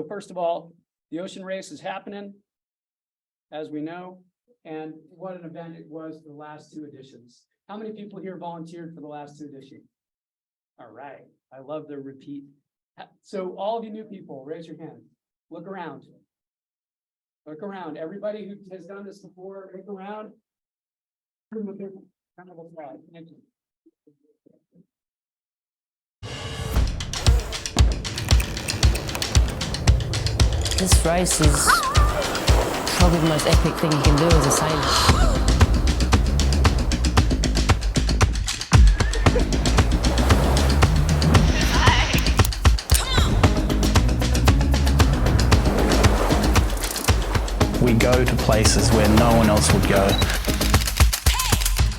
first of all, the ocean race is happening, as we know, and what an event it was for the last two editions. How many people here volunteered for the last two editions? All right, I love the repeat. So all of you new people, raise your hand. Look around. Look around. Everybody who has done this before, look around. Thank you. This race is probably the most epic thing you can do as a sailor. We go to places where no one else would go.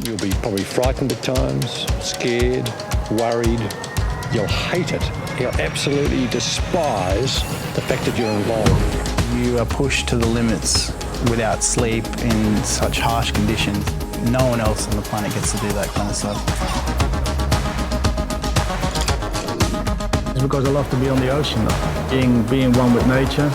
You'll be probably frightened at times, scared, worried. You'll hate it. You'll absolutely despise the fact that you're involved. You are pushed to the limits without sleep in such harsh conditions. No one else on the planet gets to do that kind of stuff. It's because I love to be on the ocean, being one with nature.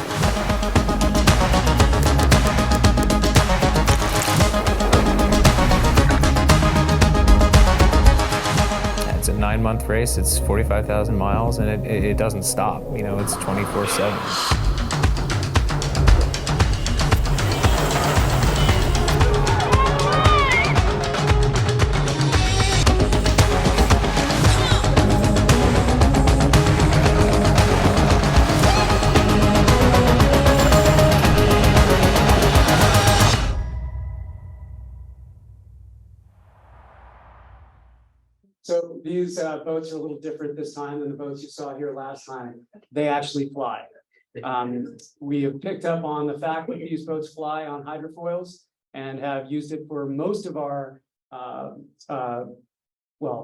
It's a 9-month race, it's 45,000 miles, and it doesn't stop. You know, it's 24/7. So these boats are a little different this time than the boats you saw here last time. They actually fly. We have picked up on the fact that these boats fly on hydrofoils and have used it for most of our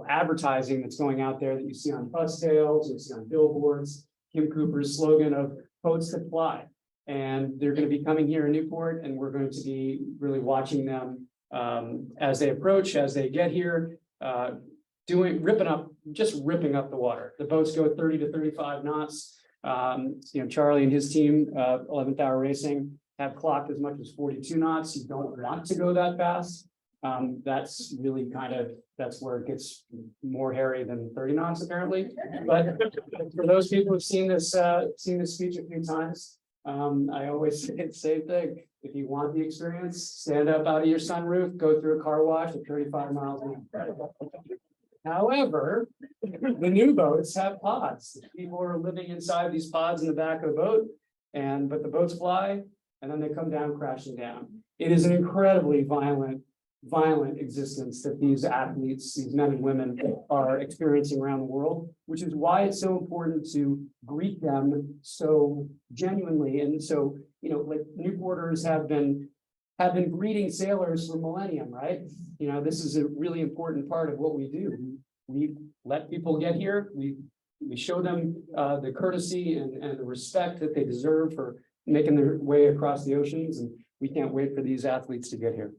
advertising that's going out there that you see on bus tails, you see on billboards. Kim Cooper's slogan of boats that fly. And they're going to be coming here in Newport, and we're going to be really watching them as they approach, as they get here. Ripping up the water. The boats go 30 to 35 knots. Charlie and his team, 11th Hour Racing, have clocked as much as 42 knots. You don't want to go that fast. That's really that's where it gets more hairy than 30 knots, apparently. But for those people who've seen this speech a few times, I always say the same thing. If you want the experience, stand up out of your sunroof, go through a car wash at 35 miles an hour. However, the new boats have pods. People are living inside these pods in the back of the boat, but the boats fly and then they come down crashing down. It is an incredibly violent existence that these athletes, these men and women, are experiencing around the world, which is why it's so important to greet them so genuinely. And so, like Newporters have been greeting sailors for millennium, right? This is a really important part of what we do. We let people get here. We show them the courtesy and the respect that they deserve for making their way across the oceans. And we can't wait for these athletes to get here.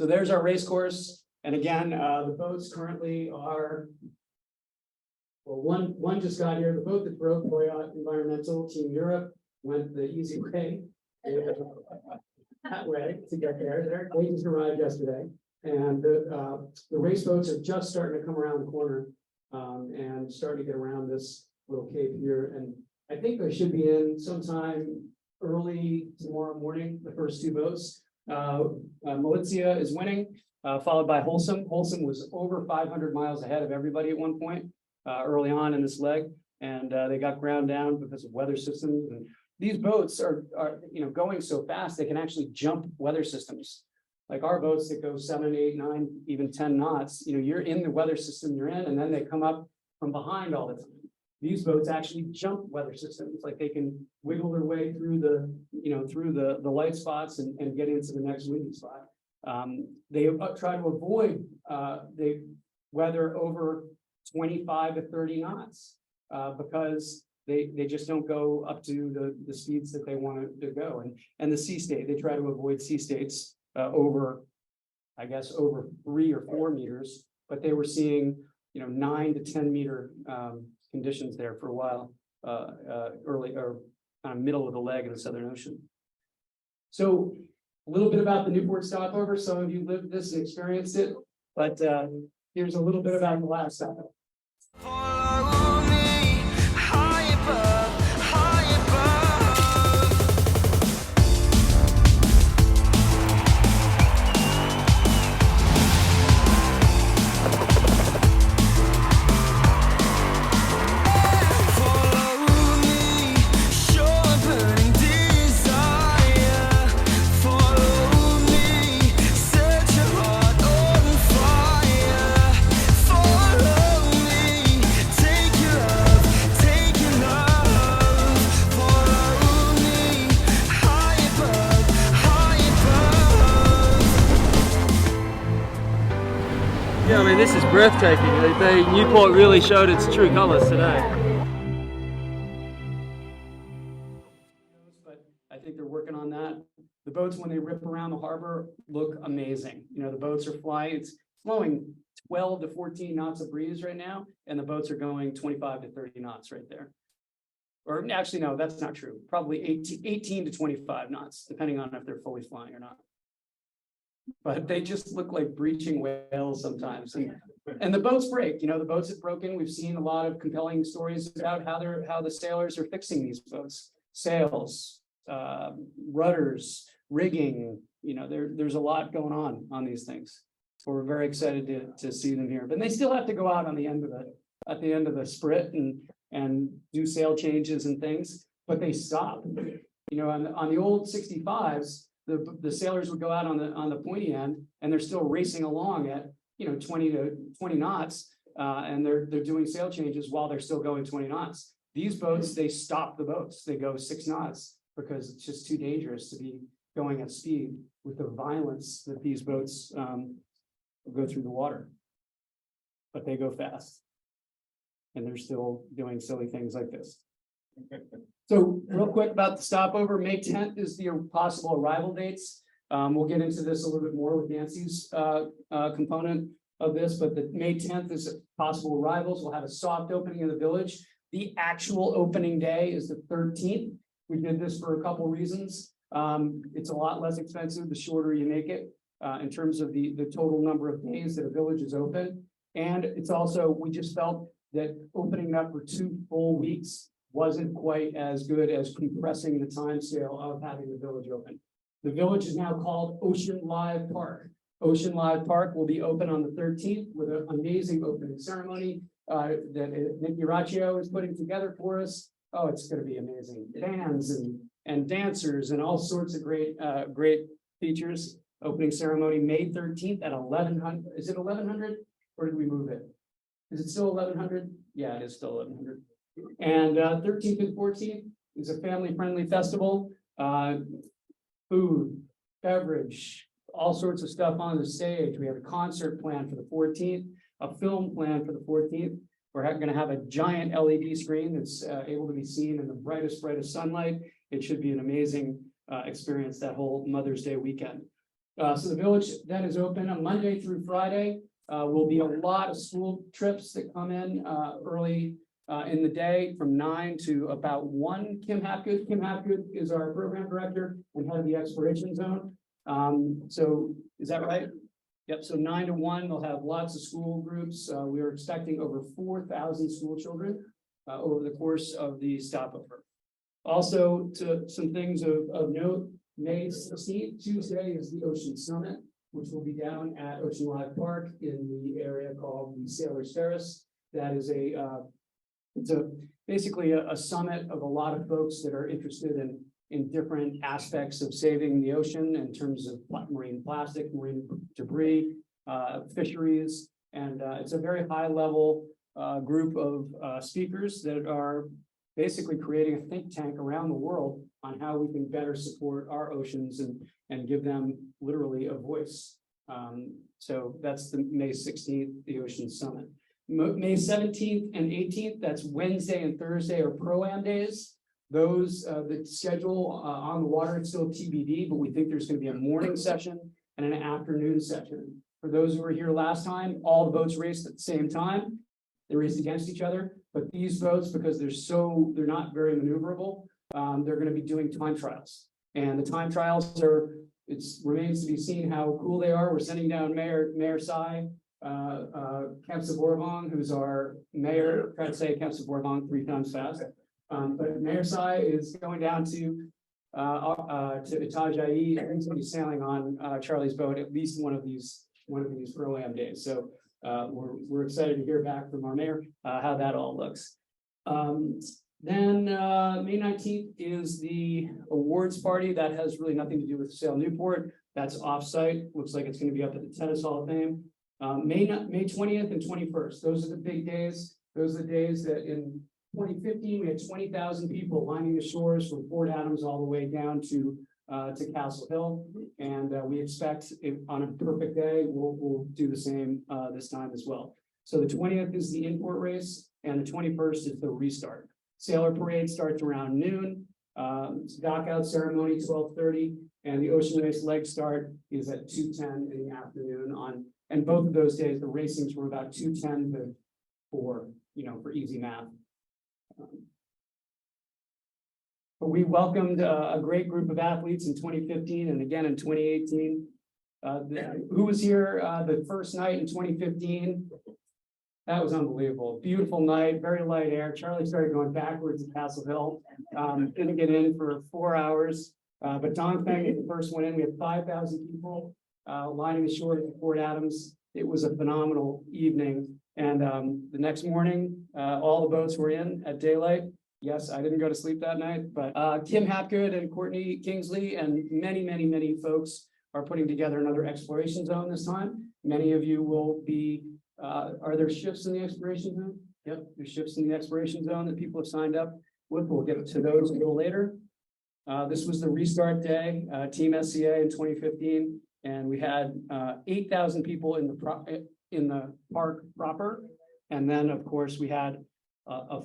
So there's our race course. And again, the boats currently are, well, one just got here. The boat that broke, Boyot Environmental, Team Europe, went the easy way. That way to get there. They just arrived yesterday. And the race boats are just starting to come around the corner and starting to get around this little cape here. And I think they should be in sometime early tomorrow morning, the first two boats. Militia is winning, followed by Wholesome. Wholesome was over 500 miles ahead of everybody at one point early on in this leg. And they got ground down because of weather systems. And these boats are going so fast, they can actually jump weather systems. Like our boats that go 7, 8, 9, even 10 knots, you're in the weather system you're in, and then they come up from behind all the time. These boats actually jump weather systems, like they can wiggle their way through the light spots and get into the next windy spot. They try to avoid the weather over 25 to 30 knots because they just don't go up to the speeds that they want to go. And the sea state, they try to avoid sea states over 3 or 4 meters, but they were seeing 9 to 10 meter conditions there for a while, early or kind of middle of the leg in the Southern Ocean. So a little bit about the Newport stopover. Some of you lived this and experienced it, but here's a little bit about the last stopover. Yeah, I mean, this is breathtaking. Newport really showed its true colors today. But I think they're working on that. The boats, when they rip around the harbor, look amazing. The boats are flying. It's flowing 12 to 14 knots of breeze right now, and the boats are going 25 to 30 knots right there. Or actually, no, that's not true. Probably 18 to 25 knots, depending on if they're fully flying or not. But they just look like breaching whales sometimes. And the boats break, the boats have broken. We've seen a lot of compelling stories about how the sailors are fixing these boats. Sails, rudders, rigging, there's a lot going on these things. So we're very excited to see them here. But they still have to go out on the end of at the end of the sprit and do sail changes and things, but they stop. On the old 65s, the sailors would go out on the pointy end, and they're still racing along at 20 knots, and they're doing sail changes while they're still going 20 knots. These boats, they stop the boats. They go 6 knots because it's just too dangerous to be going at speed with the violence that these boats go through the water. But they go fast, and they're still doing silly things like this. So real quick about the stopover, May 10th is the possible arrival dates. We'll get into this a little bit more with Nancy's component of this, but the May 10th is possible arrivals. We'll have a soft opening in the village. The actual opening day is the 13th. We did this for a couple reasons. It's a lot less expensive the shorter you make it in terms of the total number of days that a village is open. And it's also, we just felt that opening up for 2 full weeks wasn't quite as good as compressing the time scale of having the village open. The village is now called Ocean Live Park. Ocean Live Park will be open on the 13th with an amazing opening ceremony that Nick Uraccio is putting together for us. Oh, it's going to be amazing. Bands and dancers and all sorts of great features. Opening ceremony May 13th at 1100. Is it 1100 or did we move it? Is it still 1100? Yeah, it is still 1100. And 13th and 14th is a family-friendly festival. Food, beverage, all sorts of stuff on the stage. We have a concert planned for the 14th, a film planned for the 14th. We're going to have a giant LED screen that's able to be seen in the brightest sunlight. It should be an amazing experience that whole Mother's Day weekend. So the village then is open on Monday through Friday. Will be a lot of school trips that come in early in the day from 9 to about 1. Kim Hapgood is our program director and head of the exploration zone. So is that right? Yep. So 9 to 1, they'll have lots of school groups. We are expecting over 4,000 school children over the course of the stopover. Also, to some things of note, May 16th, Tuesday, is the Ocean Summit, which will be down at Ocean Live Park in the area called the Sailor's Terrace. That is basically a summit of a lot of folks that are interested in different aspects of saving the ocean in terms of marine plastic, marine debris, fisheries, and it's a very high level group of speakers that are basically creating a think tank around the world on how we can better support our oceans and give them literally a voice. So that's the May 16th, the Ocean Summit. May 17th and 18th, that's Wednesday and Thursday, are Pro-Am days. Those, the schedule on the water, it's still TBD, but we think there's going to be a morning session and an afternoon session. For those who were here last time, all the boats raced at the same time. They raced against each other, but these boats, because they're not very maneuverable, they're going to be doing time trials. And the time trials remains to be seen how cool they are. We're sending down Mayor Sai, Kempsey-Bourvong, who's our mayor. Try to say Kempsey-Bourvong 3 times fast. But Mayor Sai is going down to Itajaí, and he's going to be sailing on Charlie's boat at least one of these Pro-Am days. So we're excited to hear back from our mayor how that all looks. Then May 19th is the awards party. That has really nothing to do with Sail Newport. That's offsite. Looks like it's going to be up at the Tennis Hall of Fame. May 20th and 21st. Those are the big days. Those are the days that in 2015 we had 20,000 people lining the shores from Fort Adams all the way down to Castle Hill, and we expect on a perfect day we'll do the same this time as well. So the 20th is the import race, and the 21st is the restart. Sailor parade starts around noon. Dock out ceremony 12:30, and the ocean race leg start is at 2:10 in the afternoon. And both of those days the racings were about 2:10 to 4, for easy math. But we welcomed a great group of athletes in 2015 and again in 2018. Who was here the first night in 2015? That was unbelievable. Beautiful night, very light air. Charlie started going backwards at Castle Hill. Didn't get in for 4 hours, but Don Feng is the first one in. We had 5,000 people lining the shore at Fort Adams. It was a phenomenal evening. And the next morning, all the boats were in at daylight. Yes, I didn't go to sleep that night, but Kim Hapgood and Courtney Kingsley and many folks are putting together another exploration zone this time. Many of you will be, are there ships in the exploration zone? Yep, there's ships in the exploration zone that people have signed up with. We'll get to those a little later. This was the restart day, Team SCA in 2015, and we had 8,000 people in the park proper. And then, of course, we had a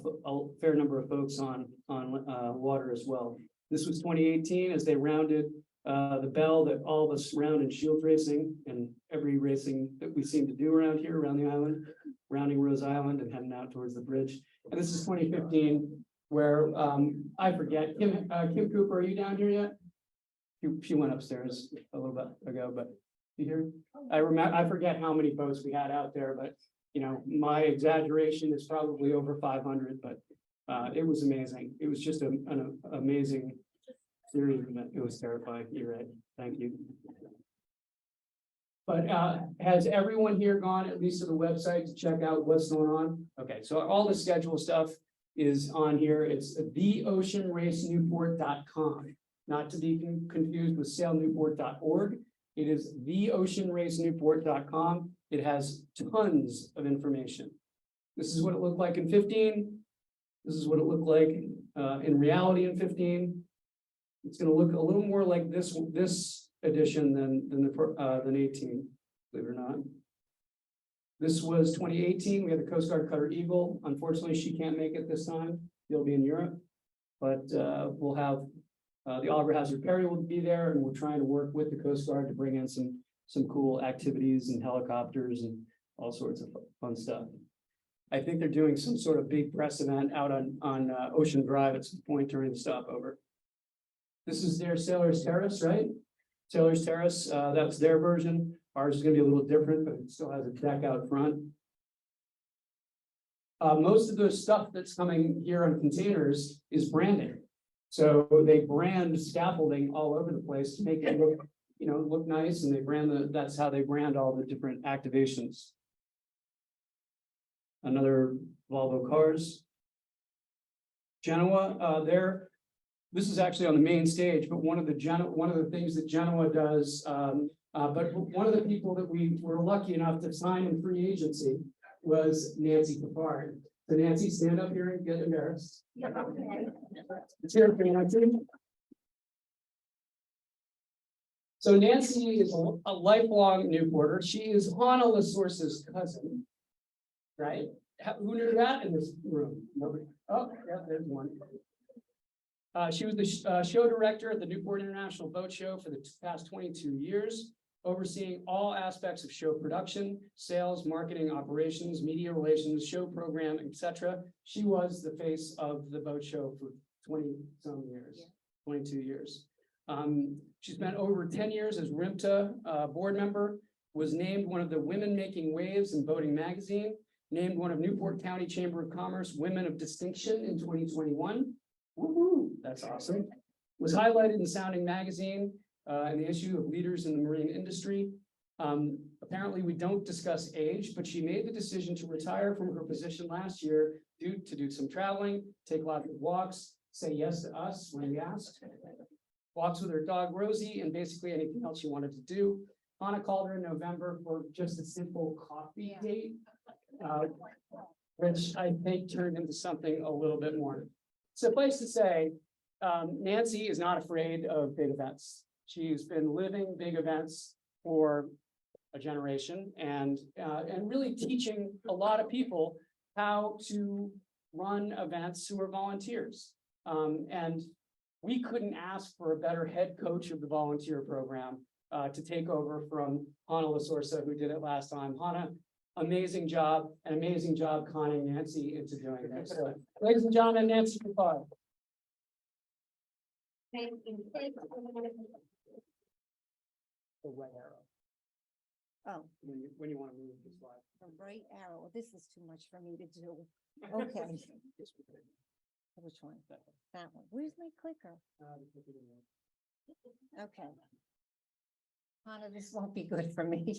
fair number of folks on water as well. This was 2018 as they rounded the bell that all of us round in shield racing and every racing that we seem to do around here, around the island, rounding Rose Island and heading out towards the bridge. And this is 2015 where I forget, Kim Cooper, are you down here yet? She went upstairs a little bit ago, but you here? I forget how many boats we had out there, but my exaggeration is probably over 500, but it was amazing. It was just an amazing series. It was terrifying. You're right. Thank you. But has everyone here gone at least to the website to check out what's going on? Okay, so all the schedule stuff is on here. It's theoceanracenewport.com, not to be confused with sailnewport.org. It is theoceanracenewport.com. It has tons of information. This is what it looked like in 15. This is what it looked like in reality in 15. It's going to look a little more like this edition than 18, believe it or not. This was 2018. We had the Coast Guard cutter Eagle. Unfortunately, she can't make it this time. She'll be in Europe, but we'll have The Oliver Hazard Perry will be there, and we're trying to work with the Coast Guard to bring in some cool activities and helicopters and all sorts of fun stuff. I think they're doing some sort of big press event out on Ocean Drive at some point during the stopover. This is their Sailor's Terrace, right? Sailor's Terrace, that's their version. Ours is gonna be a little different, but it still has a deck out front. Most of the stuff that's coming here on containers is branding. So they brand scaffolding all over the place to make it look, look nice, and they brand that's how they brand all the different activations. Another Volvo Cars. Genoa, this is actually on the main stage, but one of the things that Genoa does, but one of the people that we were lucky enough to sign in free agency was Nancy Capard. So Nancy, stand up here and get embarrassed. It's here for Nancy. So Nancy is a lifelong Newporter. She is Hannah LaSource's cousin, right? Who knew that in this room? Nobody. Oh, yeah, there's one. She was the show director at the Newport International Boat Show for the past 22 years, overseeing all aspects of show production, sales, marketing, operations, media relations, show program, etc. She was the face of the boat show for 20-some years, 22 years. She spent over 10 years as RIMTA board member, was named one of the Women Making Waves in Boating Magazine, named one of Newport County Chamber of Commerce Women of Distinction in 2021. Woohoo, that's awesome. Was highlighted in Sounding Magazine, in the issue of Leaders in the Marine Industry. Apparently we don't discuss age, but she made the decision to retire from her position last year to do some traveling, take lots of walks, say yes to us when we asked, walks with her dog Rosie, and basically anything else she wanted to do. Hannah called her in November for just a simple coffee date, which I think turned into something a little bit more. Suffice to say, Nancy is not afraid of big events. She's been living big events for a generation and really teaching a lot of people how to run events who are volunteers. And we couldn't ask for a better head coach of the volunteer program to take over from Hannah LaSource, who did it last time. Hannah, amazing job conning Nancy into doing this. So, ladies and gentlemen, Nancy Capard. Thank you. The right arrow. Oh, When you want to move the slide. the right arrow. This is too much for me to do. Okay. Which one? That one. Where's my clicker? Okay. Hannah, this won't be good for me.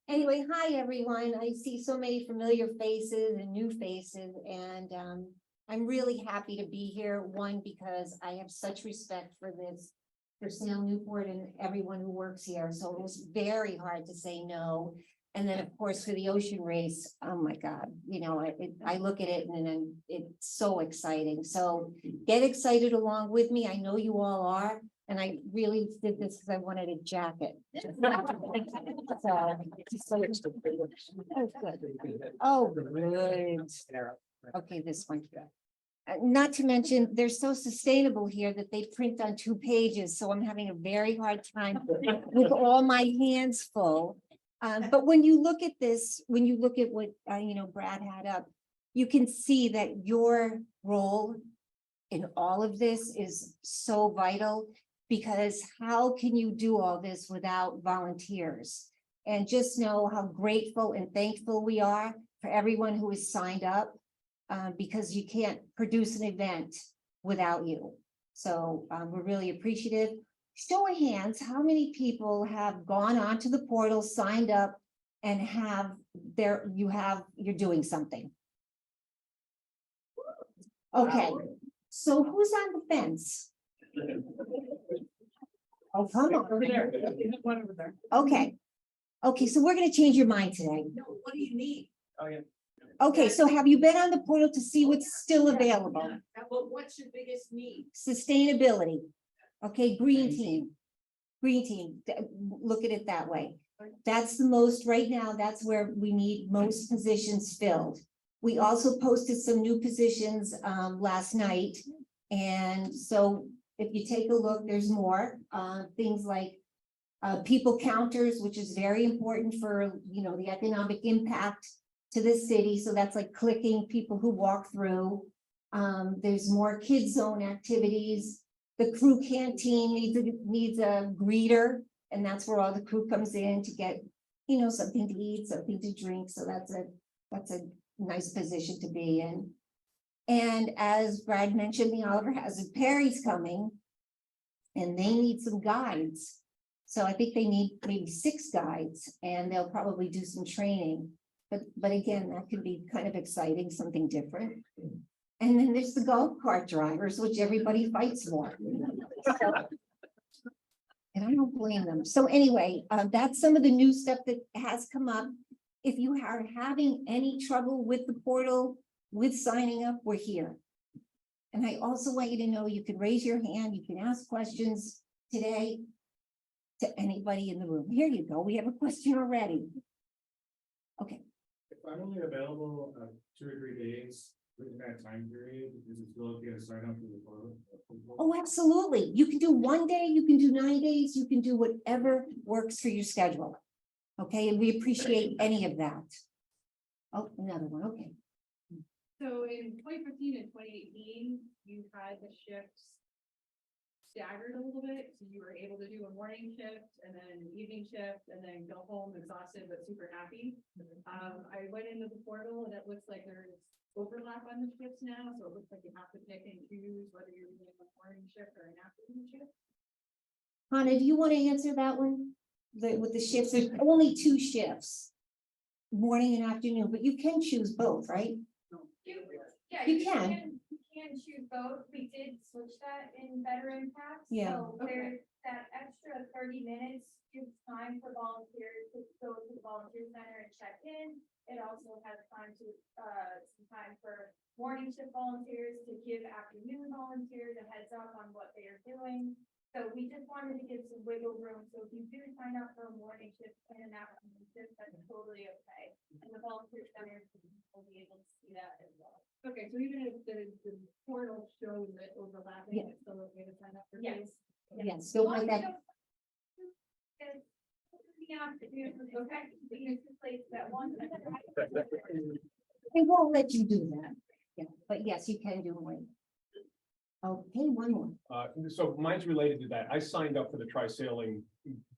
Anyway, hi, everyone. I see so many familiar faces and new faces, and I'm really happy to be here. One, because I have such respect for Sail Newport and everyone who works here. So it was very hard to say no. And then, of course, for the ocean race, oh my God, I look at it and then it's so exciting. So get excited along with me. I know you all are. And I really did this because I wanted a jacket. Oh, good. Okay, this one. Not to mention, they're so sustainable here that they print on 2 pages. So I'm having a very hard time with all my hands full. But when you look at this, when you look at what, Brad had up, you can see that your role in all of this is so vital, because how can you do all this without volunteers? And just know how grateful and thankful we are for everyone who has signed up, because you can't produce an event without you. So we're really appreciative. Show of hands, how many people have gone onto the portal, signed up, and you're doing something? Okay, so who's on the fence? Oh, come on. Over there. One over there. Okay. Okay, so we're gonna change your mind today. No, what do you need? Oh, yeah. Okay, so have you been on the portal to see what's still available? What's your biggest need? Sustainability. Okay, green team. Green team, look at it that way. That's the most, right now, that's where we need most positions filled. We also posted some new positions last night. And so if you take a look, there's more, things like people counters, which is very important for, you know, the economic impact to the city. So that's like clicking people who walk through. There's more kids zone activities. The crew canteen needs a greeter, and that's where all the crew comes in to get, you know, something to eat, something to drink. So that's a nice position to be in. And as Brad mentioned, the Oliver Hazard Perry's coming, and they need some guides. So I think they need maybe 6 guides, and they'll probably do some training. But again, that could be kind of exciting, something different. And then there's the golf cart drivers, which everybody fights for. And I don't blame them. So anyway, that's some of the new stuff that has come up. If you are having any trouble with the portal, with signing up, we're here. And I also want you to know you can raise your hand, you can ask questions today to anybody in the room. Here you go. We have a question already. Okay. If I'm only available 2 or 3 days within that time period, is it still okay to sign up for the portal? Oh, absolutely. You can do 1 day, you can do 9 days, you can do whatever works for your schedule. Okay, and we appreciate any of that. Oh, another one, okay. So in 2015 and 2018, you had the shifts staggered a little bit. So you were able to do a morning shift and then an evening shift and then go home exhausted but super happy. I went into the portal and it looks like there's overlap on the shifts now. So it looks like you have to pick and choose whether you're doing a morning shift or an afternoon shift. Hannah, do you want to answer that one? With the shifts, there's only 2 shifts, morning and afternoon, but you can choose both, right? Yeah, You can. You can choose both. We did switch that in veteran packs. Yeah. So there's that extra 30 minutes gives time for volunteers to go to the volunteer center and check in. It also has time to some time for morning shift volunteers to give afternoon volunteers a heads up on what they are doing. So we just wanted to give some wiggle room. So if you do sign up for a morning shift and an afternoon shift, that's totally okay. And the volunteer center will be able to see that as well. Okay, so even if the portal shows it overlapping, Yeah. it's still okay to sign up for Yes. these? Yes, don't like that. They won't let you do that. Yeah, but yes, you can do one. Okay, one more. So mine's related to that. I signed up for the tri-sailing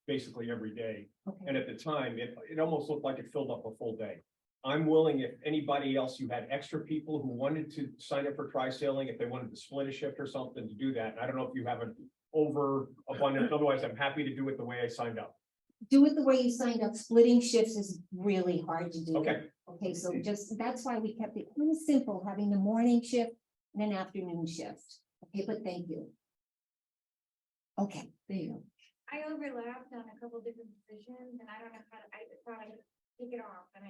basically every day. Okay. And at the time, it almost looked like it filled up a full day. I'm willing, if anybody else, you had extra people who wanted to sign up for tri-sailing, if they wanted to split a shift or something to do that. I don't know if you have an overabundance, otherwise I'm happy to do it the way I signed up. Do it the way you signed up. Splitting shifts is really hard to do. Okay. Okay, so just, that's why we kept it kind of simple, having the morning shift and an afternoon shift. Okay, but thank you. Okay, there you go. I overlapped on a couple different positions and I don't know how to, I thought I could take it off and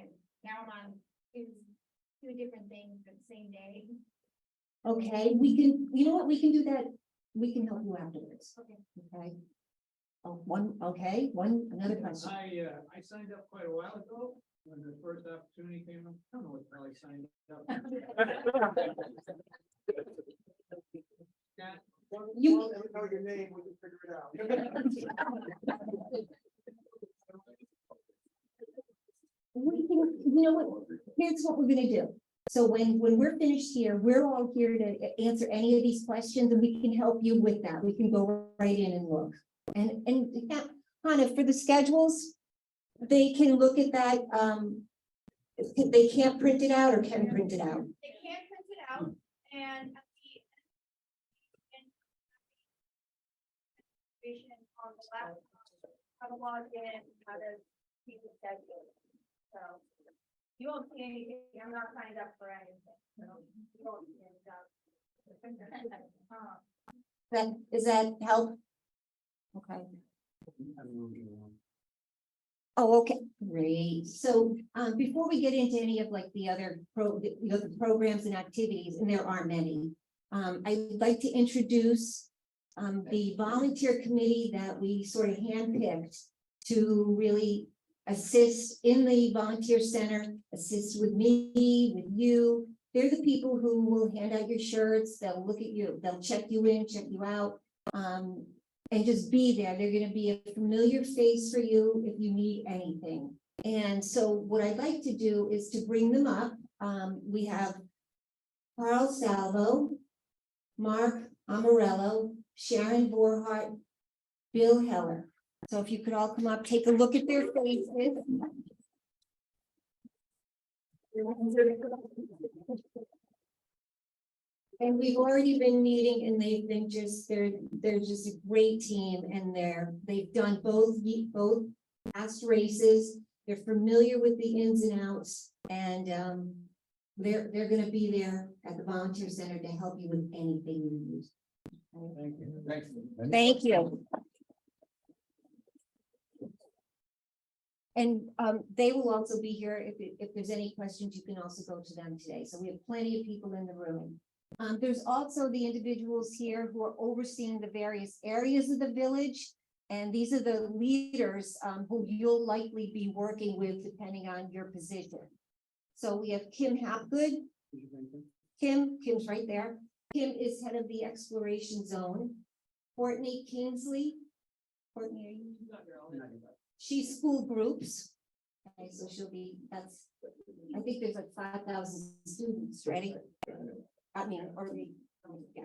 now I'm on two different things at the same day. Okay, we can, you know what, we can do that. We can help you afterwards. Okay. Okay. Oh, another question. I signed up quite a while ago when the first opportunity came up. I don't know what the hell I signed up. You know your name, we can figure it out. We can, you know what, here's what we're gonna do. So when we're finished here, we're all here to answer any of these questions and we can help you with that. We can go right in and look. And yeah, kind of for the schedules, they can look at that. They can't print it out or can print it out. They can print it out and on the laptop, how to log in, how to see the schedule. So you won't see anything. I'm not signed up for anything. So you won't see anything. Does that help? Okay. Oh, okay, great. So before we get into any of like the other the programs and activities, and there are many, I'd like to introduce the volunteer committee that we sort of handpicked to really assist in the volunteer center, assist with me, with you. They're the people who will hand out your shirts, they'll look at you, they'll check you in, check you out. And just be there. They're gonna be a familiar face for you if you need anything. And so what I'd like to do is to bring them up. We have Carl Salvo, Mark Amarello, Sharon Borhart, Bill Heller. So if you could all come up, take a look at their faces. And we've already been meeting and they've been just, they're just a great team and they've done both past races. They're familiar with the ins and outs and they're gonna be there at the volunteer center to help you with anything you need. Thank you. Thank you. And they will also be here if there's any questions, you can also go to them today. So we have plenty of people in the room. There's also the individuals here who are overseeing the various areas of the village. And these are the leaders who you'll likely be working with depending on your position. So we have Kim Hapgood. Kim's right there. Kim is head of the exploration zone. Courtney Kingsley. Courtney, are you? She's school groups. Okay, so she'll be, I think there's like 5,000 students, ready? I mean, yeah.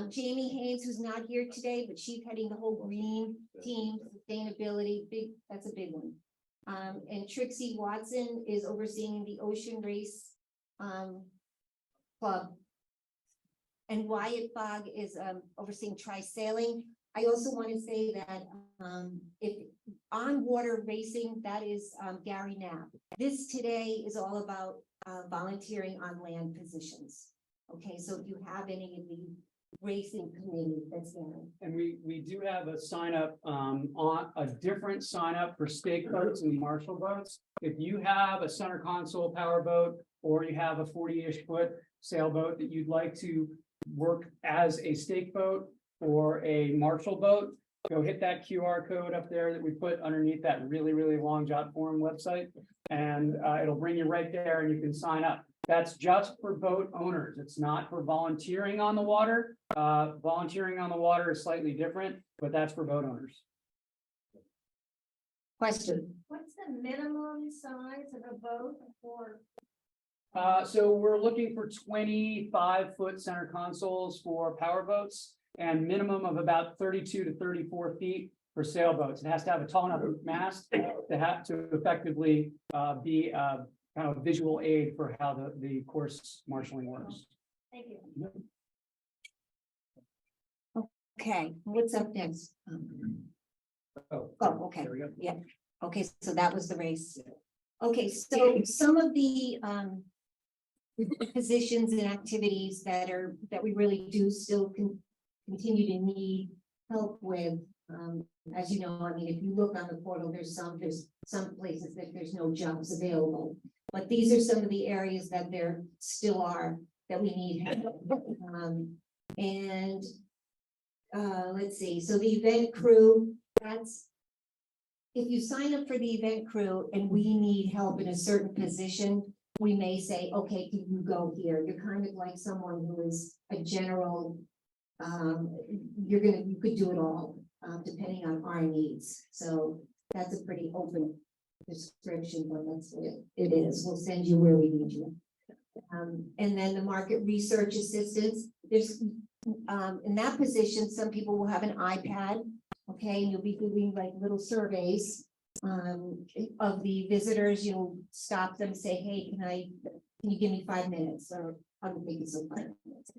Jamie Haynes, who's not here today, but she's heading the whole green team, sustainability, that's a big one. And Trixie Watson is overseeing the Ocean Race Club. And Wyatt Fogg is overseeing tri-sailing. I also want to say that if on water racing, that is Gary Knapp. This today is all about volunteering on land positions. Okay, so if you have any of the racing committee, that's Gary. And we do have a sign up on a different sign up for stake boats and marshal boats. If you have a center console power boat or you have a 40-ish foot sailboat that you'd like to work as a stake boat or a marshal boat, go hit that QR code up there that we put underneath that really, really long jot form website. And it'll bring you right there and you can sign up. That's just for boat owners. It's not for volunteering on the water. Volunteering on the water is slightly different, but that's for boat owners. Question. What's the minimum size of a boat for? So we're looking for 25-foot center consoles for power boats and minimum of about 32 to 34 feet for sailboats. It has to have a tall enough mast to effectively be kind of a visual aid for how the course marshaling works. Thank you. Okay, what's up next? Oh, okay. There we go. Yeah. Okay, so that was the race. Okay, so some of the positions and activities that we really do still continue to need help with. As you know, I mean, if you look on the portal, there's some places that there's no jobs available. But these are some of the areas that there still are that we need help. Let's see, so the event crew, if you sign up for the event crew and we need help in a certain position, we may say, okay, can you go here? You're kind of like someone who is a general, you could do it all, depending on our needs. So that's a pretty open description, but that's what it is. We'll send you where we need you. And then the market research assistants, there's in that position, some people will have an iPad, okay, and you'll be doing like little surveys of the visitors. You'll stop them, say, hey, can you give me 5 minutes? Or I don't think it's so 5 minutes.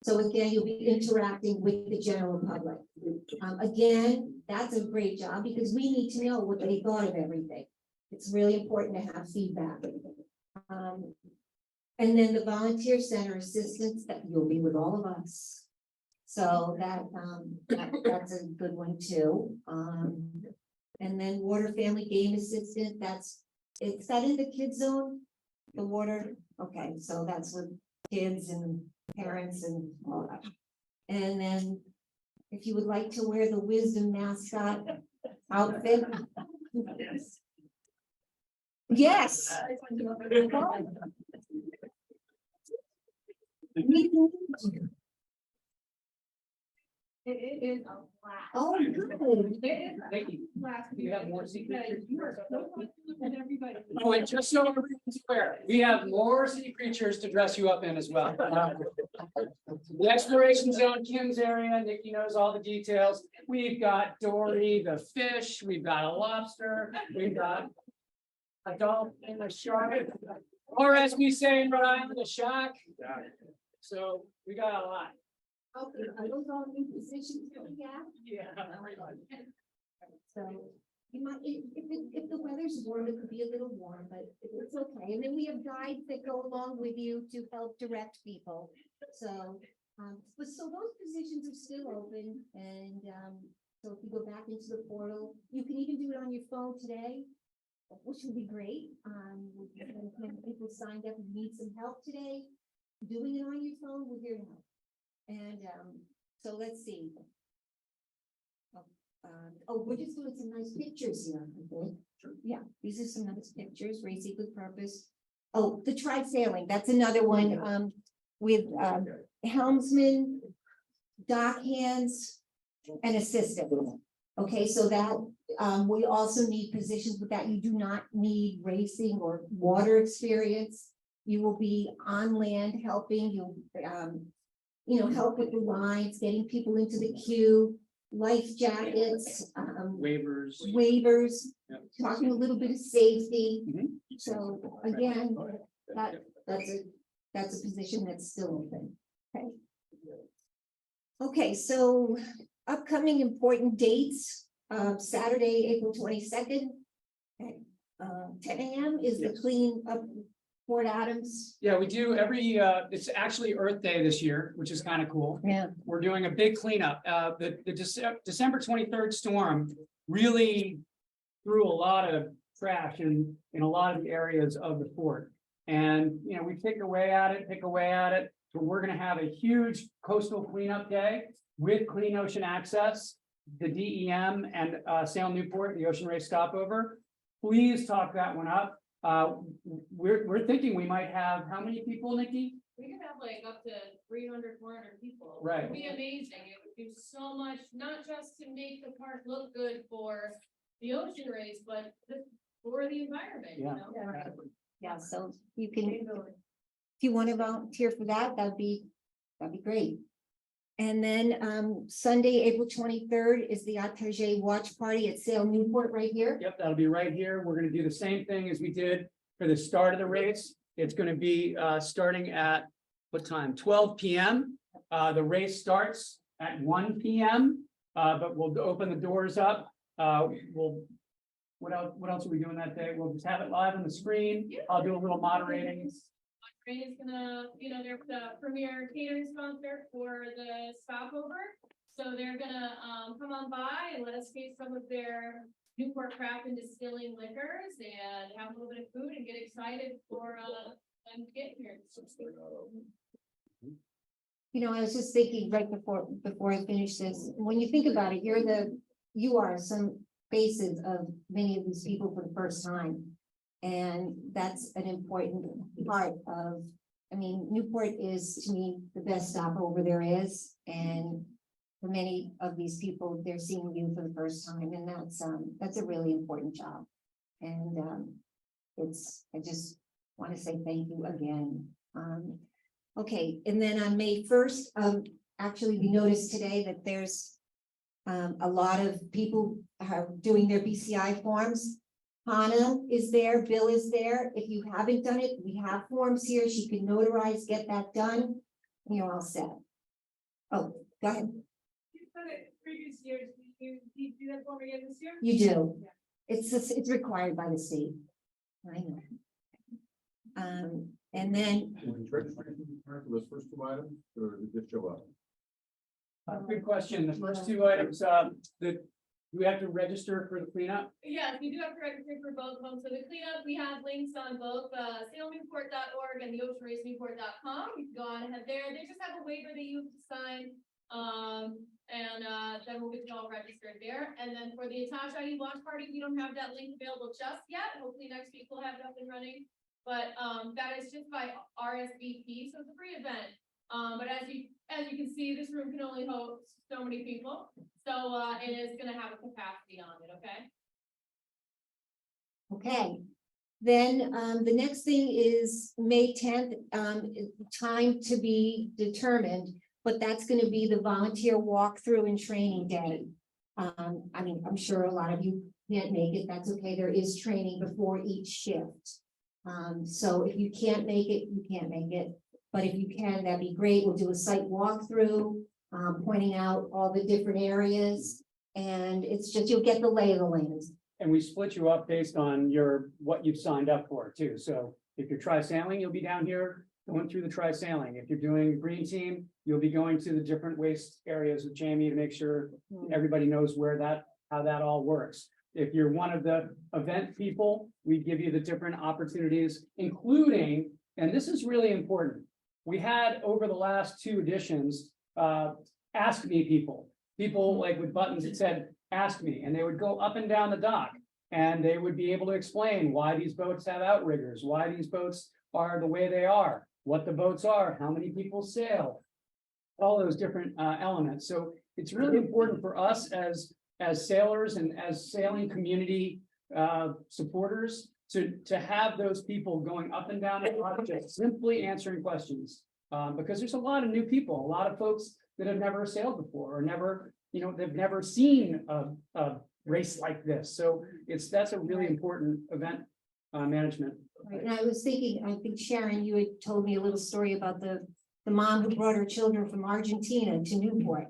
So again, you'll be interacting with the general public. Again, that's a great job because we need to know what they thought of everything. It's really important to have feedback. And then the volunteer center assistants, that you'll be with all of us. So that's a good one too. And then water family game assistant, is that in the kids zone? The water, okay, so that's with kids and parents and all that. And then if you would like to wear the wisdom mascot outfit. Yes. It is a blast. Oh, good. It is Thank you. a blast. Do you have more secret Because you are so much than everybody. Oh, and just so everyone's aware, we have more sea creatures to dress you up in as well. The exploration zone, Kim's area, Nikki knows all the details. We've got Dory, the fish, we've got a lobster, we've got a dolphin, a shark, or as we say in Rhode Island, a shark. So we got a lot. Okay, are those all new positions that we have? Yeah. So you might, if the weather's warm, it could be a little warm, but it's okay. And then we have guides that go along with you to help direct people. So, but so those positions are still open, and so if you go back into the portal, you can even do it on your phone today, which would be great. When people signed up and need some help today, doing it on your phone, we're here to help. And so let's see. Oh, we're just doing some nice pictures here. Okay? Yeah, these are some nice pictures, racing with purpose. Oh, the tri-sailing, that's another one with helmsman, dock hands, and assistant. Okay, so that we also need positions with that. You do not need racing or water experience. You will be on land helping you, help with the lines, getting people into the queue, life jackets, Waivers. Yep. talking a little bit of safety. Mhm. So again, that's a position that's still open. Okay. Okay, so upcoming important dates, Saturday, April 22nd. Okay, 10 a.m. is the clean up Port Adams. Yeah, we do it's actually Earth Day this year, which is kind of cool. Yeah. We're doing a big cleanup. The December 23rd storm really threw a lot of trash in a lot of the areas of the fort. And, we pick away at it. So we're gonna have a huge coastal cleanup day with Clean Ocean Access, the DEM, and Sail Newport, the Ocean Race Stopover. Please talk that one up. We're thinking we might have, how many people, Nikki? We could have like up to 300, 400 people. Right. It would be amazing. It would do so much, not just to make the park look good for the ocean race, but for the environment, Yeah. Yeah, so you can, if you want to volunteer for that, that'd be great. And then Sunday, April 23rd is the Attaché Watch Party at Sail Newport right here. Yep, that'll be right here. We're gonna do the same thing as we did for the start of the race. It's gonna be starting at what time? 12 p.m. The race starts at 1 p.m. But we'll open the doors up. What else are we doing that day? We'll just have it live on the screen. I'll do a little moderating. Train is gonna, they're the premier catering sponsor for the stopover. So they're gonna come on by and let us taste some of their Newport craft and distilling liquors and have a little bit of food and get excited for them to get here. I was just thinking right before I finish this, when you think about it, you are some faces of many of these people for the first time. And that's an important part of, Newport is to me the best stopover there is. And for many of these people, they're seeing you for the first time, and that's a really important job. And I just want to say thank you again. Okay, and then on May 1st, actually we noticed today that there's a lot of people are doing their BCI forms. Hannah is there, Bill is there. If you haven't done it, we have forms here. She can notarize, get that done, and you're all set. Oh, go ahead. You've done it previous years. Do you do that form again this year? You do. It's required by the state. I know. And then For those first two items, or did it show up? Good question. The first two items, do we have to register for the cleanup? Yes, you do have to register for both of them. So the cleanup, we have links on both sailnewport.org and the oceanracenewport.com. You can go on ahead there. They just have a waiver that you have to sign. Then we'll get you all registered there. And then for the Attach ID launch party, we don't have that link available just yet. Hopefully next week we'll have it up and running. But that is just by RSVP, so it's a free event. But as you can see, this room can only hold so many people. So, it is gonna have a capacity on it, okay? Okay. Then, the next thing is May 10th, time to be determined, but that's gonna be the volunteer walkthrough and training day. I mean, I'm sure a lot of you can't make it, that's okay, there is training before each shift. So if you can't make it, you can't make it, but if you can, that'd be great, we'll do a site walkthrough, pointing out all the different areas, and it's just, you'll get the lay of the land. And we split you up based on what you've signed up for too. So if you're tri-sailing, you'll be down here going through the tri-sailing. If you're doing green team, you'll be going to the different waste areas with Jamie to make sure everybody knows how that all works. If you're one of the event people, we give you the different opportunities, including, and this is really important. We had over the last 2 editions, ask me people like with buttons that said, ask me, and they would go up and down the dock and they would be able to explain why these boats have outriggers, why these boats are the way they are, what the boats are, how many people sail, all those different elements. So it's really important for us as sailors and as sailing community supporters to have those people going up and down the dock, just simply answering questions. Because there's a lot of new people, a lot of folks that have never sailed before or never, they've never seen a race like this. So that's a really important event management. Right, and I was thinking, I think Sharon, you had told me a little story about the mom who brought her children from Argentina to Newport.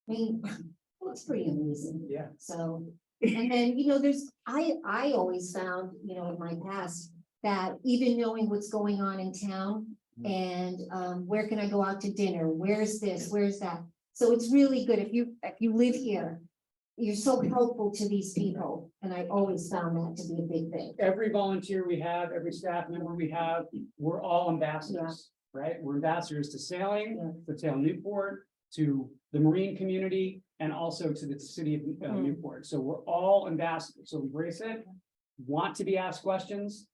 I mean, it's pretty amazing. Yeah. So, and then, I always found, in my past, that even knowing what's going on in town and where can I go out to dinner, where's this, where's that. So it's really good if you live here, you're so helpful to these people. And I always found that to be a big thing. Every volunteer we have, every staff member we have, we're all ambassadors, right? We're ambassadors to sailing, to Sail Newport, to the marine community, and also to the city of Newport. So we're all ambassadors. So embrace it, want to be asked questions.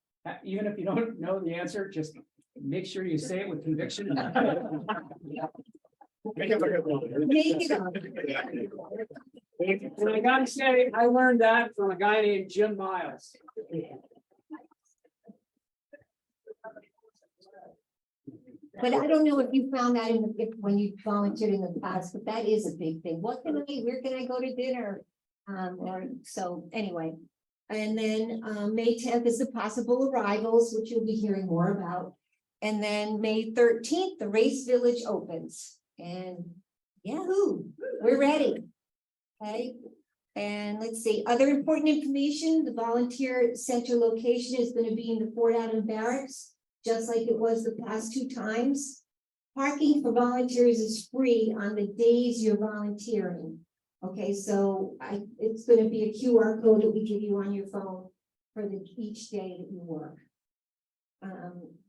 Even if you don't know the answer, just make sure you say it with conviction. Make it up. And I gotta say, I learned that from a guy named Jim Miles. But I don't know if you found that when you volunteered in the past, but that is a big thing. Where can I go to dinner? So anyway, and then May 10th is the possible arrivals, which you'll be hearing more about. And then May 13th, the race village opens. And yahoo, we're ready. Okay, and let's see, other important information, the volunteer center location is going to be in the Fort Adams Barracks, just like it was the past 2 times. Parking for volunteers is free on the days you're volunteering. Okay, so it's going to be a QR code that we give you on your phone for each day that you work.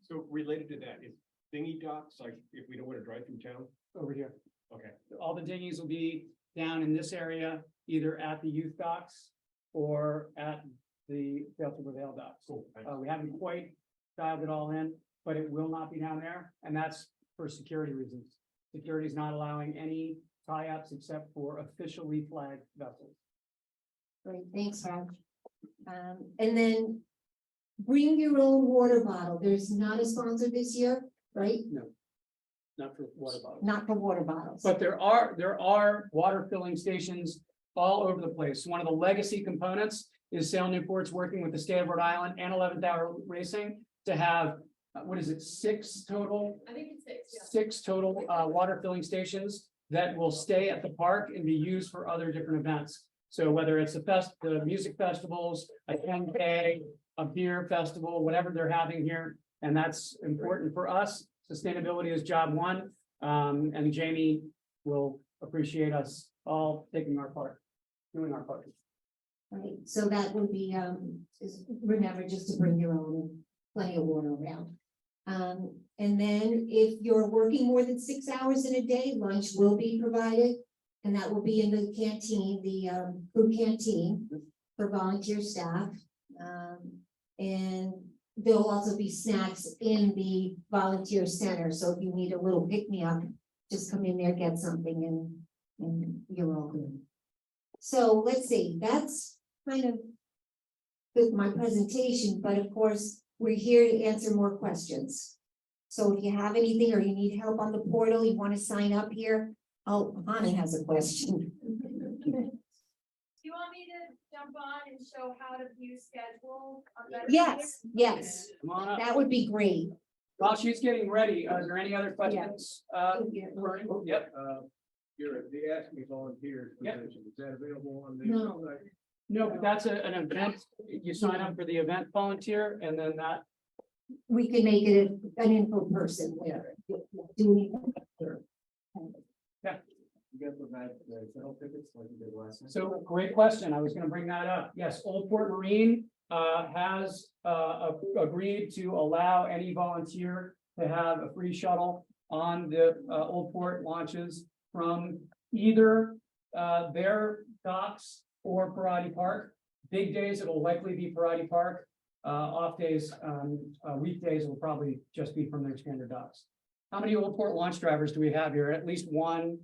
So related to that, is dinghy docks, like if we don't want to drive through town? Over here. Okay. All the dinghies will be down in this area, either at the youth docks or at the Delta Vale docks. Cool. We haven't quite dialed it all in, but it will not be down there, and that's for security reasons. Security is not allowing any tie-ups except for officially flagged vessels. Great, thanks, Raj. And then bring your own water bottle. There's not a sponsor this year, right? No, not for water bottles. Not for water bottles. But there are water filling stations all over the place. One of the legacy components is Sail Newport's working with the state of Rhode Island and 11th Hour Racing to have, 6 total? I think it's 6, yeah. 6 total water filling stations that will stay at the park and be used for other different events. So whether it's the music festivals, a 10K, a beer festival, whatever they're having here, and that's important for us. Sustainability is job 1, and Jamie will appreciate us all taking our part, doing our part. Right, so that would be, remember just to bring your own, plenty of water around. And then if you're working more than 6 hours in a day, lunch will be provided. And that will be in the canteen, the crew canteen for volunteer staff. And there'll also be snacks in the volunteer center. So if you need a little pick-me-up, just come in there, get something and you're all good. So let's see, that's kind of with my presentation, but of course, we're here to answer more questions. So if you have anything or you need help on the portal, you want to sign up here. Oh, Hannah has a question. Do you want me to jump on and show how to view schedule? On Better Yes, yes, Come on up. that would be great. While she's getting ready, are there any other questions? Bernie? Yep. They asked me volunteers Yeah. position, is that available on the? No. site? No, but that's an event. You sign up for the event volunteer and then that, We can make it an info person. Do we? You got the back, the health tickets like you did last time. so great question. I was gonna bring that up. Yes, Old Port Marine has agreed to allow any volunteer to have a free shuttle on the Old Port launches from either their docks or Parati Park. Big days, it'll likely be Parati Park. Off days, weekdays will probably just be from their standard docks. How many Old Port launch drivers do we have here? At least 1,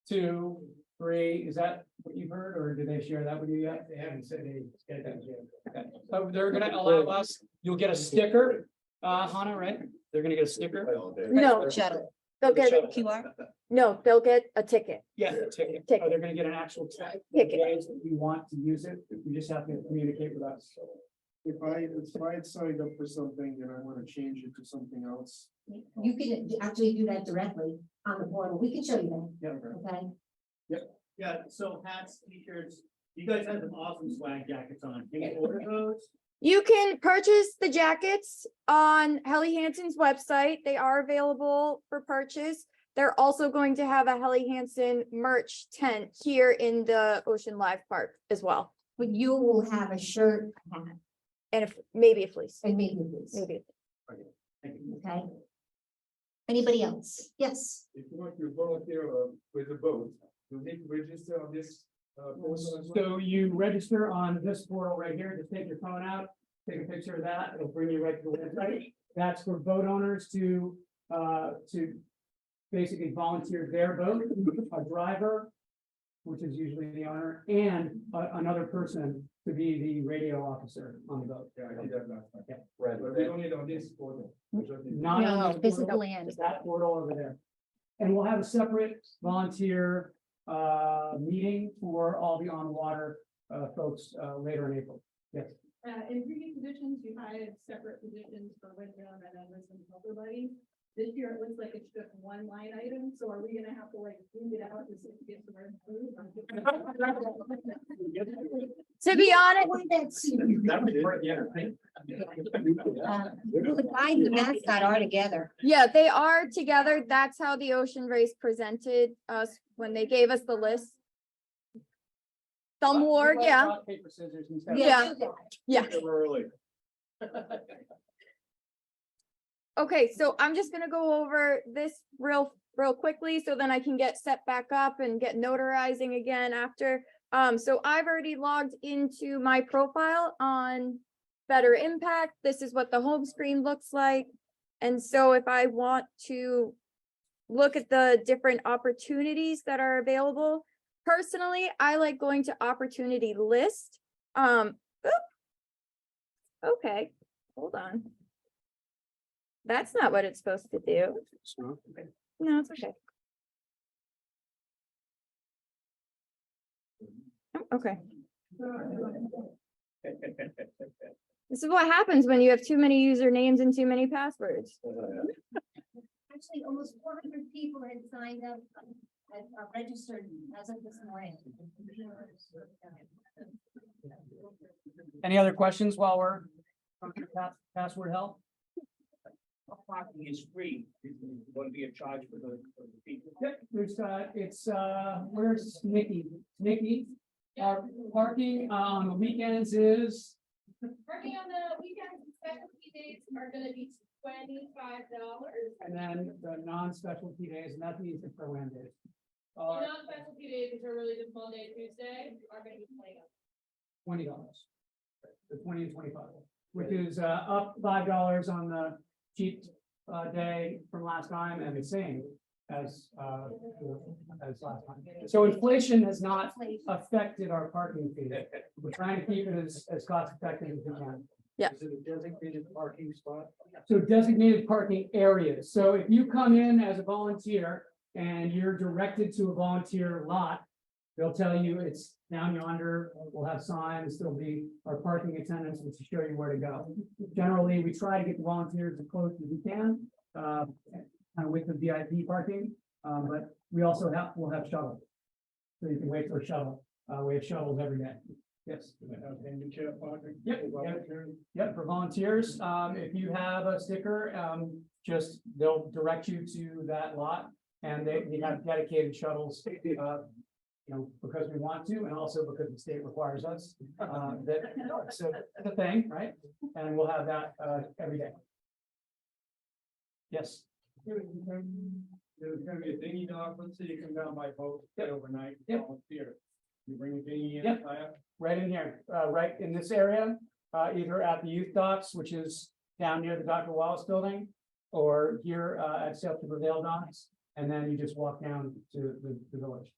2, 3. Is that what you've heard, or did they share that with you yet? They haven't said any schedules yet. Okay. So they're gonna allow us, you'll get a sticker, Hannah, right? They're gonna get a sticker. No, shuttle. They'll get a QR? No, they'll get a ticket. Yeah, ticket. Ticket. Oh, they're gonna get an actual ticket. Ticket. Days that you want to use it, you just have to communicate with us. If I had signed up for something and I want to change it to something else. You can actually do that directly on the portal. We can show you that, Yeah. okay? Yeah, so hats, t-shirts, you guys have some awesome swag jackets on. Can you order those? You can purchase the jackets on Helly Hansen's website. They are available for purchase. They're also going to have a Helly Hansen merch tent here in the Ocean Live Park as well. But you will have a shirt, a hat, And if maybe a fleece, and maybe this, maybe. okay? Anybody else? Yes, If you want to volunteer with a boat, you need to register on this. Portal as well. So you register on this portal right here, just take your phone out, take a picture of that, it'll bring you right to the website. That's for boat owners to basically volunteer their boat, a driver, which is usually the owner, and another person to be the radio officer on the boat. Yeah, I did that last time. Yeah. But we don't need on this portal. Not on no, this is the portal, land. it's that portal over there. And we'll have a separate volunteer meeting for all the on-water folks later in April. Yes. In previous positions, you had separate positions for wisdom and then wisdom helper buddies. This year, it looks like it's just one line item, so are we gonna have to like move it out to get the right food? To be honest, The guy and the mascot are together. yeah, they are together. That's how the Ocean Race presented us when they gave us the list. Thumb war, yeah, Rock, paper, scissors instead. Yeah. yeah. Early. Okay, so I'm just gonna go over this real quickly, so then I can get set back up and get notarizing again after. So I've already logged into my profile on Better Impact. This is what the home screen looks like. And so if I want to look at the different opportunities that are available, personally, I like going to opportunity list. Okay, hold on. That's not what it's supposed to do. No, it's okay. Oh, okay. This is what happens when you have too many usernames and too many passwords. Actually, almost 400 people had signed up, registered as of this morning. Any other questions while we're on password help? Parking is free. Is going to be a charge for the people. Yep, there's, where's Nikki? Nikki, parking on the weekends is, Parking on the weekends and specialty days are gonna be $25. and then the non-specialty days, and that means the pro-am days. The Are non-specialty days, which are really just Monday, Tuesday, are gonna be $20. $20. The 20 and 25, which is up $5 on the cheap day from last time, and the same as last time. So inflation has not affected our parking fee. We're trying to keep it as cost effective as we can. Yeah. Is it a designated parking spot? So designated parking areas. So if you come in as a volunteer and you're directed to a volunteer lot, they'll tell you it's down yonder, we'll have signs, there'll be our parking attendants will show you where to go. Generally, we try to get the volunteers as close as we can, kind of with the VIP parking, but we also we'll have shuttles. So you can wait for a shuttle. We have shuttles every day. Yes. Yep, for volunteers. If you have a sticker, just they'll direct you to that lot and we have dedicated shuttles. Because we want to, and also because the state requires us, so that's the thing, right? And we'll have that, every day. Yes. There's gonna be a dinghy dock, let's say you come down by boat, stay overnight, volunteer. You bring a dinghy in. Yep. Right in here, right in this area, either at the youth docks, which is down near the Dr. Wallace building, or here, at South to Prevail docks, and then you just walk down to the village.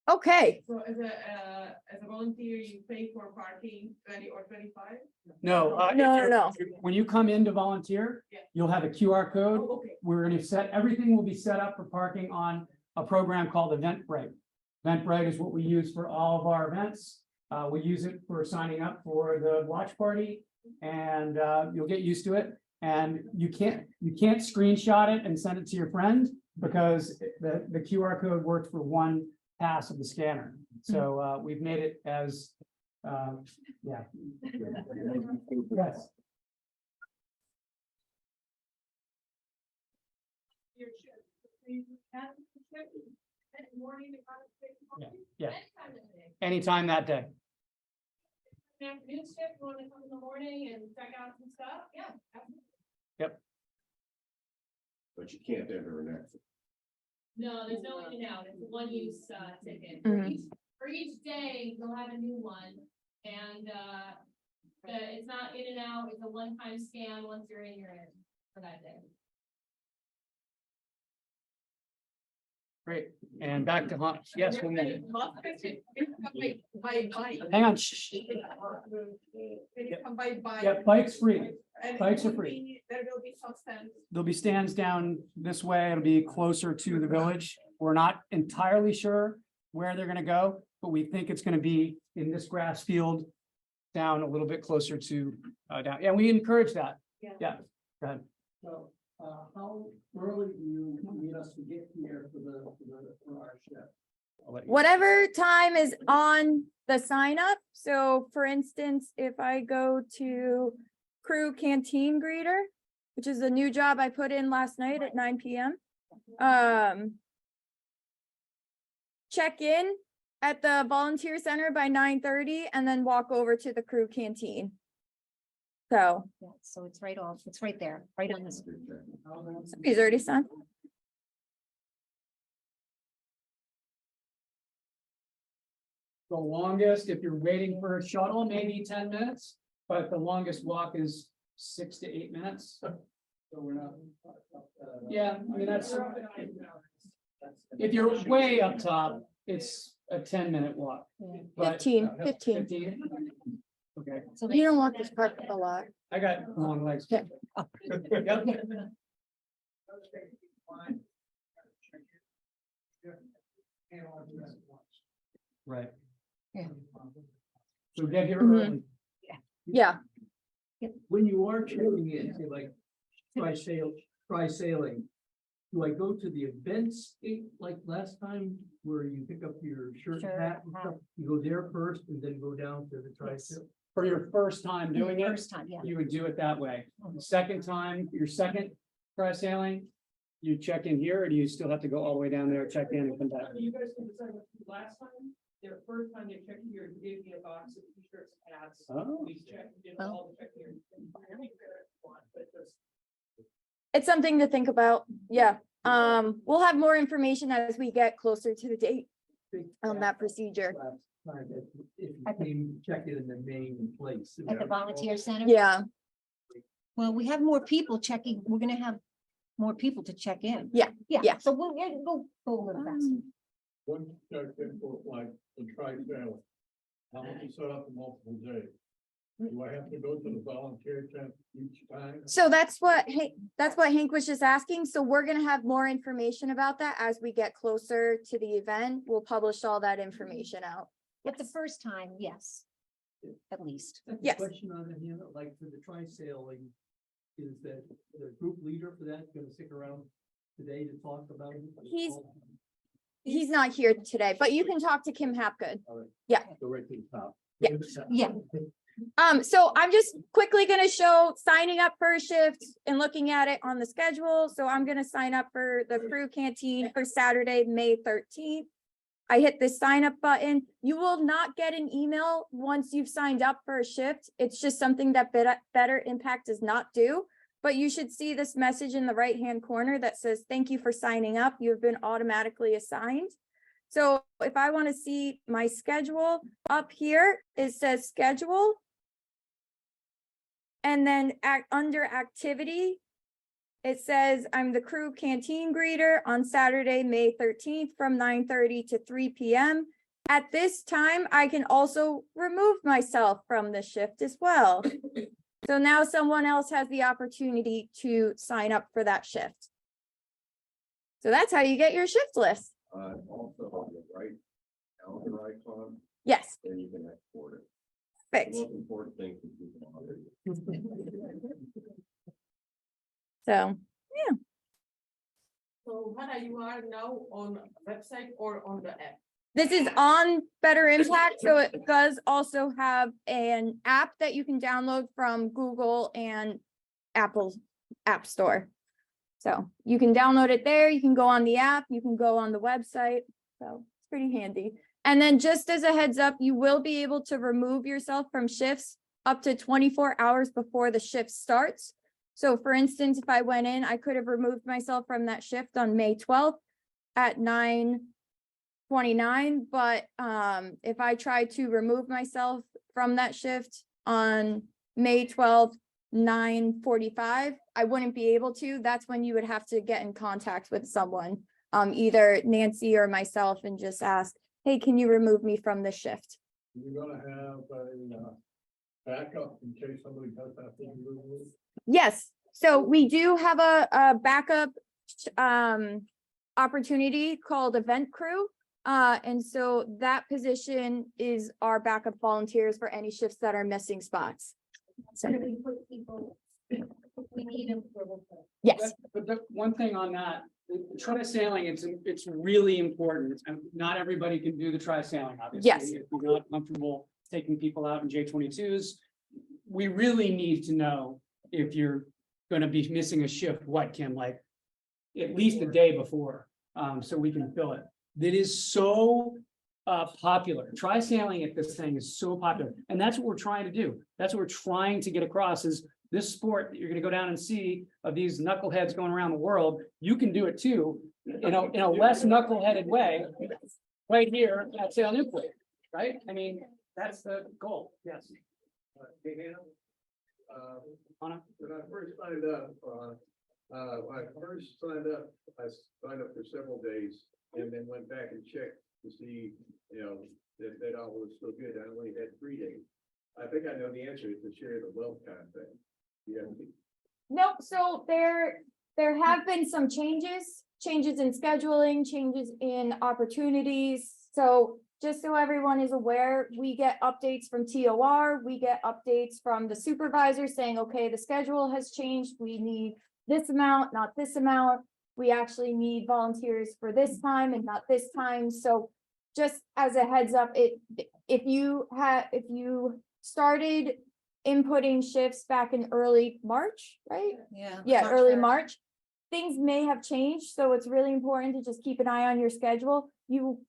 Okay, So as a volunteer, you pay for parking 20 or 25? No. No. When you come in to volunteer, Yeah. you'll have a QR code. Oh, okay. We're gonna everything will be set up for parking on a program called Eventbrite. Eventbrite is what we use for all of our events. We use it for signing up for the watch party, and you'll get used to it. And you can't screenshot it and send it to your friend because the QR code works for one pass of the scanner. So we've made it as yeah. Yes. Your shift. You have to shift in the morning to come to take parking? Yeah. Anytime of the day. Anytime that day. An afternoon shift, you want to come in the morning and check out some stuff? Yeah. absolutely. But you can't enter an exit. No, there's no in and out. It's a one-use ticket. Mhm. For each day, you'll have a new one. And it's not in and out. It's a one-time scan. Once you're in for that day. Great. And back to Hunt. Yes, one minute. By bike. Hang on. Shh. Can you come by bike? Yeah, bike's free. And it Bikes are will free. There will be some stands. There'll be stands down this way. It'll be closer to the village. We're not entirely sure where they're gonna go, but we think it's gonna be in this grass field down a little bit closer to down. And we encourage that. Yeah. Go ahead. So, how early do you need us to get here for our shift? I'll let you- whatever time is on the sign up. So for instance, if I go to crew canteen greeter, which is a new job I put in last night at 9 p.m. Check in at the volunteer center by 9:30 and then walk over to the crew canteen. So Yeah, so it's right there, right on this. he's already signed. The longest, if you're waiting for a shuttle, maybe 10 minutes, but the longest walk is 6 to 8 minutes. So we're not. Yeah, I mean, that's, if you're way up top, it's a 10-minute walk. But- 15. 15? Okay, So You don't want this part a lot. I got long legs. Okay. Yep. Right. Yeah. So get here Mhm. early. Yeah. When you are checking in, say like, try sailing, do I go to the events like last time where you pick up your shirt Sure, and hat and stuff? You go there first and then go down to the tri sail? For your first time doing it, First time, yeah. you would do it that way. The second time, your second try sailing, you check in here, or do you still have to go all the way down there, check in and come back? You guys can decide last time, their first time they checked here, you gave me a box of t-shirts, hats. Oh. We checked, did all the check here. It's something to think about. Yeah. We'll have more information as we get closer to the date on that procedure. If you came, check it in the main place. At the volunteer center? Yeah. Well, we have more people checking. We're gonna have more people to check in. Yeah, Yeah, yeah. so we'll go a little faster. One check in for like the tri-sale. How much you set up in multiple days? Do I have to go to the volunteer tent each time? So that's what Hank was just asking. So we're gonna have more information about that as we get closer to the event. We'll publish all that information out. But the first time, yes, at least. Yes. Question on it, like for the tri-sailing, is that the group leader for that gonna stick around today to talk about it? He's not here today, but you can talk to Kim Hapgood. Yeah. Go right to the top. Yeah. Yeah. So I'm just quickly gonna show signing up for a shift and looking at it on the schedule. So I'm gonna sign up for the crew canteen for Saturday, May 13th. I hit the sign up button. You will not get an email once you've signed up for a shift. It's just something that Better Impact does not do. But you should see this message in the right-hand corner that says, "Thank you for signing up. You have been automatically assigned." So if I want to see my schedule up here, it says schedule. And then under activity, it says I'm the crew canteen greeter on Saturday, May 13th from 9:30 to 3 p.m. At this time, I can also remove myself from the shift as well. So now someone else has the opportunity to sign up for that shift. So that's how you get your shift list. Also on the right calendar icon, Yes. then you can export it. Perfect. The most important thing is you can already. So, yeah. So what you are now on website or on the app? This is on Better Impact, so it does also have an app that you can download from Google and Apple App Store. So you can download it there, you can go on the app, you can go on the website, so it's pretty handy. And then just as a heads up, you will be able to remove yourself from shifts up to 24 hours before the shift starts. So for instance, if I went in, I could have removed myself from that shift on May 12th at 9:29, but if I tried to remove myself from that shift on May 12th, 9:45, I wouldn't be able to. That's when you would have to get in contact with someone, either Nancy or myself, and just ask, hey, can you remove me from the shift? You're gonna have a backup in case somebody does have to remove it? Yes, so we do have a backup opportunity called event crew. And so that position is our backup volunteers for any shifts that are missing spots. So, We put people, we need them for. yes, But the one thing on that, the tri-sailing, it's really important. And not everybody can do the tri-sailing, obviously. Yes. If you're not comfortable taking people out in J22s, we really need to know if you're gonna be missing a shift, what, Kim, like at least a day before, so we can fill it. That is so popular. Tri-sailing at this thing is so popular, and that's what we're trying to do. That's what we're trying to get across is this sport that you're gonna go down and see of these knuckleheads going around the world. You can do it too, in a less knuckleheaded way, right here at Sail Newport, right? I mean, that's the goal, yes. Anna? When I first signed up, I signed up for several days and then went back and checked to see, that all was still good. I only had 3 days. I think I know the answer is to share the wealth kind of thing. Yeah. nope, so there have been some changes in scheduling, changes in opportunities. So just so everyone is aware, we get updates from TOR, we get updates from the supervisor saying, okay, the schedule has changed. We need this amount, not this amount. We actually need volunteers for this time and not this time. So just as a heads up, if you started inputting shifts back in early March, right? Yeah, early March, things may have changed. So it's really important to just keep an eye on your schedule. You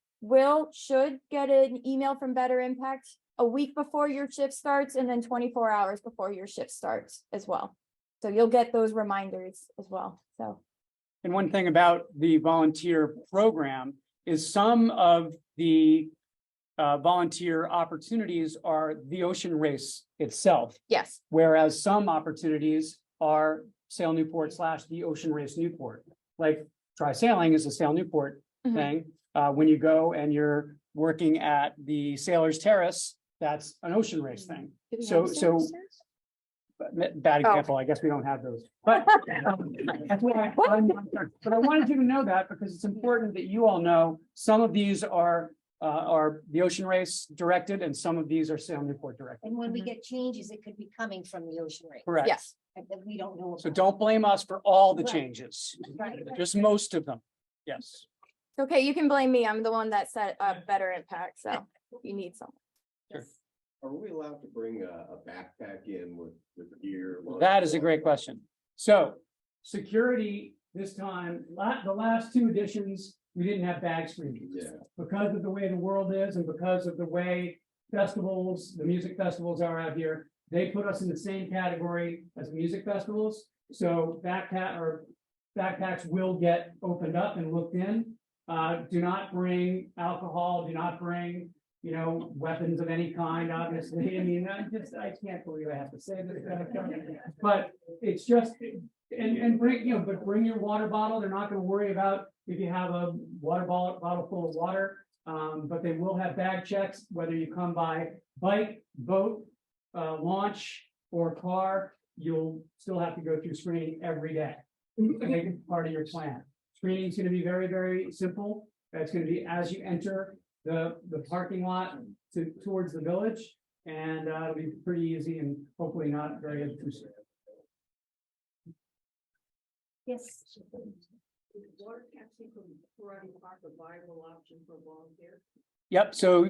should get an email from Better Impact a week before your shift starts and then 24 hours before your shift starts as well. So you'll get those reminders as well. So. And one thing about the volunteer program is some of the volunteer opportunities are the ocean race itself. Yes. Whereas some opportunities are Sail Newport / the Ocean Race Newport. Like Try Sailing is a Sail Newport Mhm. thing. When you go and you're working at the Sailor's Terrace, that's an Ocean Race thing. Do we So- have so- services? Bad Oh. example, I guess we don't have those. But that's why but I wanted you to know that because it's important that you all know some of these are the Ocean Race directed and some of these are Sail Newport directed. And when we get changes, it could be coming from the ocean rate. Correct. Yes. That we don't know. So about. don't blame us for all the Right. changes, Right. just most of them. Yes. It's okay, you can blame me. I'm the one that set a better impact, so you need some. Are we allowed to bring a backpack in with gear? That is a great question. So security this time, the last two editions, we didn't have bag screenings. Yeah. Because of the way the world is and because of the way festivals, the music festivals are out here, they put us in the same category as music festivals. So backpacks will get opened up and looked in. Do not bring alcohol, do not bring, weapons of any kind, obviously. I mean, I can't believe I have to say this. But it's just, and bring, but bring your water bottle. They're not gonna worry about if you have a water bottle full of water. But they will have bag checks, whether you come by bike, boat, launch, or car, you'll still have to go through screening every day. Make it part of your plan. Screening is gonna be very, very simple. It's gonna be as you enter the parking lot towards the village, and it'll be pretty easy and hopefully not very intrusive. Yes. Water taxi from Karate Park a viable option for volunteers? Yep, so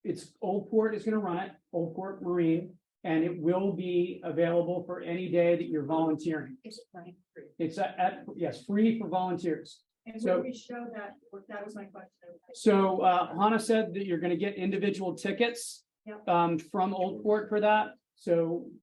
it's Old Port is gonna run it, Old Port Marine, and it will be available for any day that you're volunteering. It's fine. It's yes, free for volunteers. And So- will we show that, that was my question. So Hannah said that you're gonna get individual tickets Yep. from Old Port for that. So